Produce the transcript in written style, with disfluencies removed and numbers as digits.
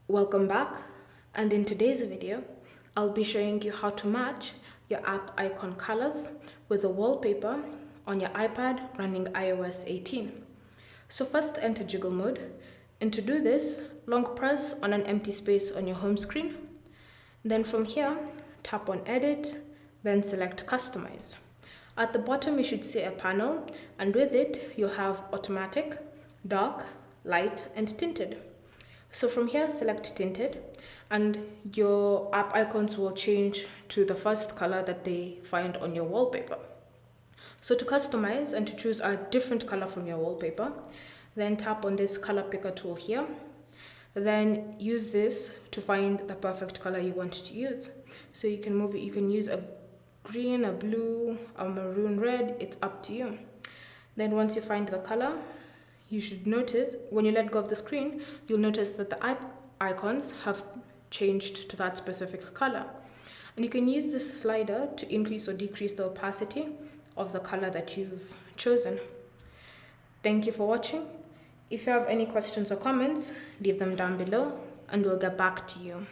Welcome back, and in today's video I'll be showing you how to match your app icon colors with a wallpaper on your iPad running iOS 18. So first enter Jiggle Mode, and to do this, long press on an empty space on your home screen. Then from here, tap on Edit, then select Customize. At the bottom you should see a panel, and with it you'll have Automatic, Dark, Light, and Tinted. So from here, select Tinted, and your app icons will change to the first color that they find on your wallpaper. So to customize and to choose a different color from your wallpaper, then tap on this color picker tool here. Then use this to find the perfect color you want to use. So you can move it, you can use a green, a blue, a maroon, red, it's up to you. Then once you find the color, you should notice, when you let go of the screen, you'll notice that the icons have changed to that specific color. And you can use this slider to increase or decrease the opacity of the color that you've chosen. Thank you for watching. If you have any questions or comments, leave them down below and we'll get back to you.